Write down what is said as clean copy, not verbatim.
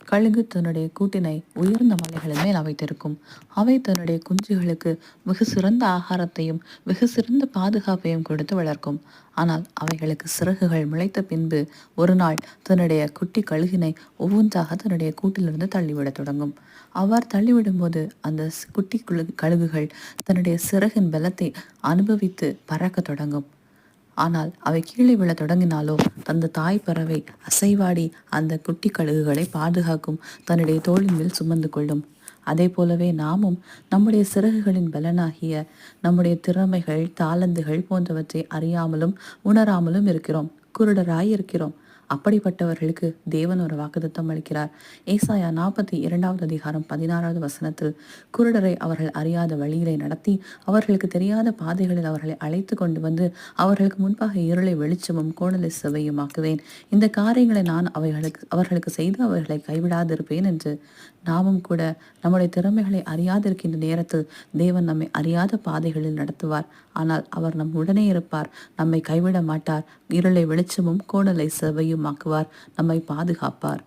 கழுகு தன்னுடைய கூட்டினை உயர்ந்த மலைகளின் மேல் வைத்திருக்கும். அவை தன்னுடைய குஞ்சுகளுக்கு மிக சிறந்த ஆகாரத்தையும் மிக சிறந்த பாதுகாப்பையும் கொடுத்து வளர்க்கும். ஆனால் அவைகளுக்கு சிறகுகள் முளைத்த பின்பு ஒரு நாள் தன்னுடைய குட்டி கழுகினை ஒவ்வொன்றாக தன்னுடைய கூட்டிலிருந்து தள்ளிவிடத் தொடங்கும். அவ்வாறு தள்ளிவிடும்போது அந்த குட்டி கழுகுகள் தன்னுடைய சிறகின் பலத்தை அனுபவித்து பறக்க தொடங்கும். ஆனால் அவை கீழே விழத் தொடங்கினாலோ அந்த தாய் பறவை அசைவாடி அந்த குட்டி கழுகுகளை பாதுகாக்கும், தன்னுடைய தோளின் மேல் சுமந்து கொள்ளும். அதே போலவே நாமும் நம்முடைய சிறகுகளின் பலனாகிய நம்முடைய திறமைகள், தாளந்துகள் போன்றவற்றை அறியாமலும் உணராமலும் இருக்கிறோம். குருடராய் இருக்கிறோம். அப்படிப்பட்டவர்களுக்கு தேவன் ஒரு வாக்குத்தத்தம் அளிக்கிறார். ஏசாயா 42வது அதிகாரம் 16வது வசனத்தில், குருடரை அவர்கள் அறியாத வழியிலே நடத்தி அவர்களுக்கு தெரியாத பாதைகளில் அவர்களை அழைத்து கொண்டு வந்து அவர்களுக்கு முன்பாக இருளை வெளிச்சமும் கோணலை செவ்வையுமாக்குவேன். இந்த காரியங்களை நான் அவர்களுக்கு செய்து அவர்களை கைவிடாதிருப்பேன் என்று நாமும் கூட நம்முடைய திறமைகளை அறியாதிருக்கின்ற நேரத்தில் தேவன் நம்மை அறியாத பாதைகளில் நடத்துவார். ஆனால் அவர் நம் உடனே இருப்பார். நம்மை கைவிட மாட்டார். இருளை வெளிச்சமும் கோணலை செவ்வையும் ஆக்குவார். நம்மை பாதுகாப்பார்.